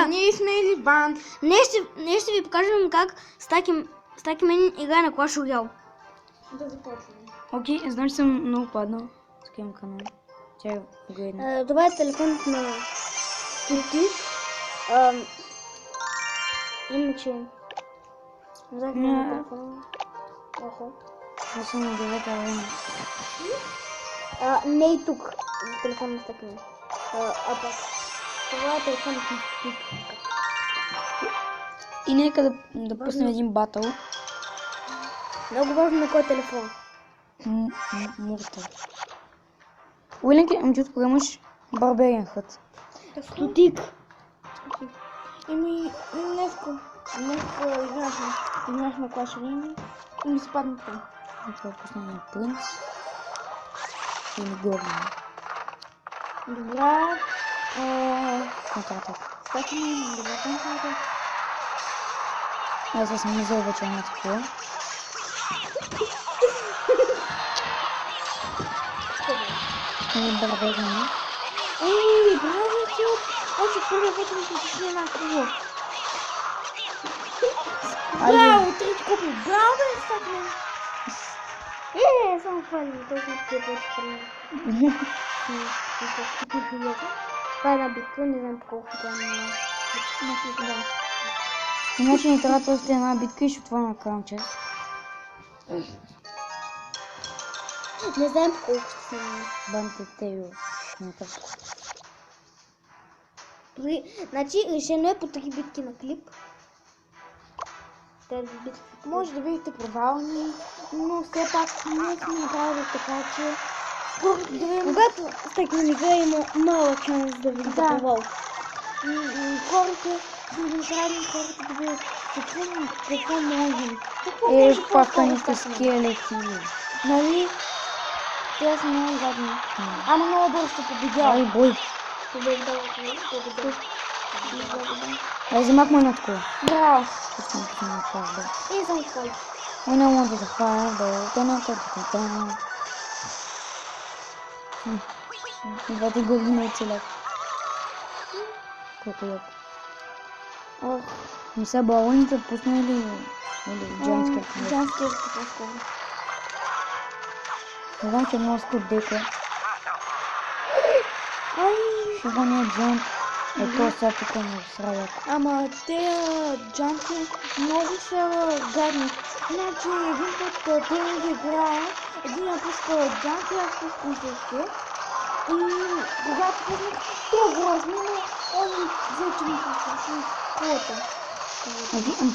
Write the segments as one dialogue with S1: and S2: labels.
S1: Ние сме Ливан.
S2: Днес ще ви покажем как Стаки мен играе на Clash Royale.
S1: Да започваме.
S3: Окей, знам, че съм много паднал с към канал. Тя е погледна.
S2: Това е телефонът на Стотик. Иначе... Не знам какво е телефона. Охо.
S3: Аз съм на 9 арена.
S2: Не и тук. Телефон на Стаки мен. Пак. Това е телефонът на Стотик.
S3: И нека да пуснем един батъл.
S2: Много важно на кой телефон.
S3: Мурта. Уиленки, чуто кога имаш Барбериан хът.
S2: Стотик.
S1: Днеска играхме Clash Royale и ми спадна това.
S3: Това пуснем на принц. Или горна.
S1: Добра.
S3: Нататък.
S1: Стаки мен, добра нататък.
S3: Аз съм мизъл вече на такова. Барбериан.
S1: Браво, Тиот! Още първия път ми се пусне една кръво. Браво, 3 купи. Браво, бе, Стаки мен.
S2: Само хвали, този ти е беше хвали. Това е една битка, не знам по колко това е.
S3: Иначе ни трябва още една битка и ще това накарам чест.
S2: Не знам по колко ще са.
S3: Банте Тейл.
S2: Значи решено е по 3 битки на клип. Тези битки.
S1: Може да видите провални, но все пак ние сме направили така, че
S2: Когато Стаки мен игра има малък шанс да видите провал.
S1: Хората сме направили хората да видят какво можем.
S3: Папаните скелети.
S1: Нали? Те са много гадни. Ама много бързо се победява.
S3: Ай, бой.
S2: Побеждава.
S3: Ай, вземахме на такова.
S1: Браво!
S2: И съм хвали.
S3: I don't want to fireball. Двете години оцелят. Колко яко. Не са балоните пусна или джамскер?
S1: Джамскер по-скоро.
S3: Не знам, че е много скъп дека.
S1: Ай!
S3: Шуба не е джамп. Ето сега тук не сравят.
S1: Ама те джампи много са гадни. Значи един път те не играе, един я пуска джампи, аз пускам също. И когато пуснах, това го размина, он взе, че ми послуши колата.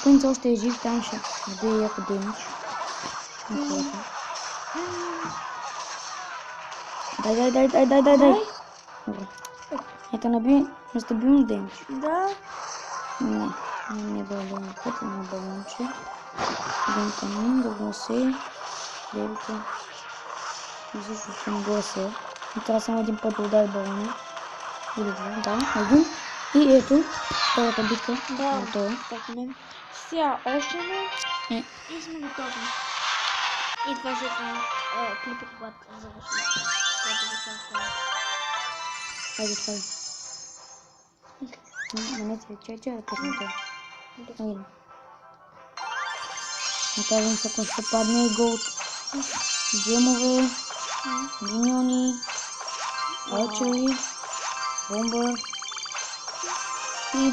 S3: Принц още е жив, там ще бие яко демидж. Дай. Добре. Ето наби нестабилно демидж.
S1: Да.
S3: Не балон, път на балонче. Един камин, да гласе. Делко. Защо съм гласе. И трябва само един път да удари балона. Или два, да, един. И ето, втората битка.
S1: Браво, Стаки мен. Сега още не. И сме готови.
S2: И това ще е клипът, когато завършим.
S3: Айде, това е. Че да пусна това. Айде. Направим се, ако ще падне и голд. Джемове, миньони, арчери, бомбър и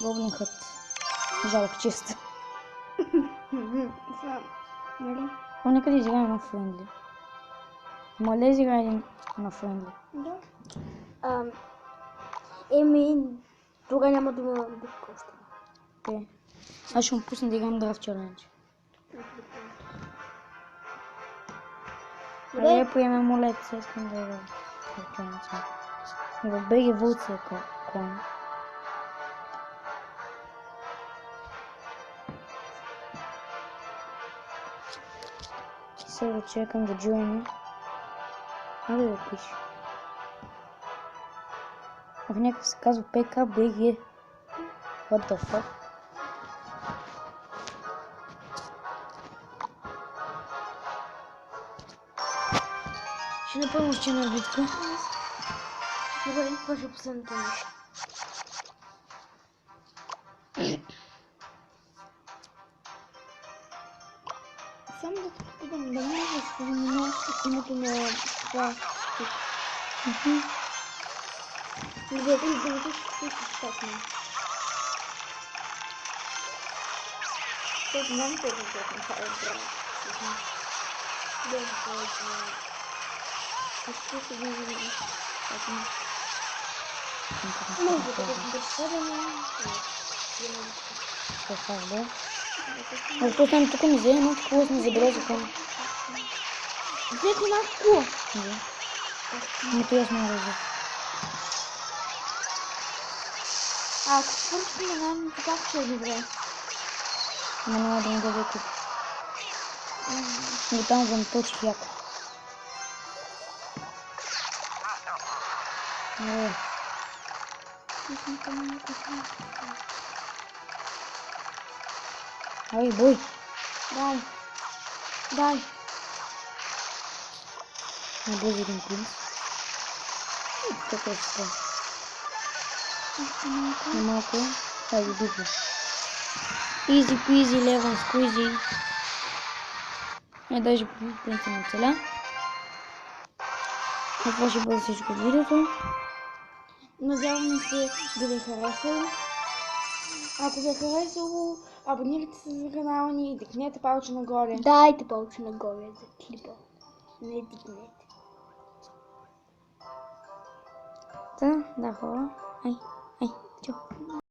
S3: гоблин хът. Жалко чест. Нека да изиграем на френдли. Моля да изиграем на френдли.
S1: Да.
S2: Тога няма да има битка още.
S3: Аз ще му пусна да играем драфт челендж. Добре, приемем молет, сега искам да играем. В БГ Вълци е клан. Сега чекам да джойни. Айде да пише. В някакъв се казва PKBG. What the fuck? Ще направим на битка.
S2: Добре, това ще е последната нещо.
S1: спомена името на това.
S2: Гледайте ли да ще статни.
S1: Те знам какво да гледам, това е здраво.
S2: Гледайте повече.
S1: Какво се гледа?
S2: Може да го ходим.
S3: Какво да? А защо там тук не взе едно такова, не забелязаха.
S1: Взех една кула.
S3: Да. Нито аз не разлех.
S1: Ако свършим на нам, как ще е добре?
S3: Но няма да ми даде тук. Но там го наточих яко. Ай, бой.
S1: Дай. Дай.
S3: Не бой един принц. Тук е ще. На малко. Ай, убих го. Изи, пизи, леван, скуизи. Даже принца на целя. Това ще бъде всичко от видеото.
S1: Надяваме се да ви е харесало. Ако ви е харесало, абонирайте се за канала ни и дикнете палче нагоре.
S2: Дайте повече нагоре за клипа. Не дигнете.
S3: Да, хора. Ай, чао.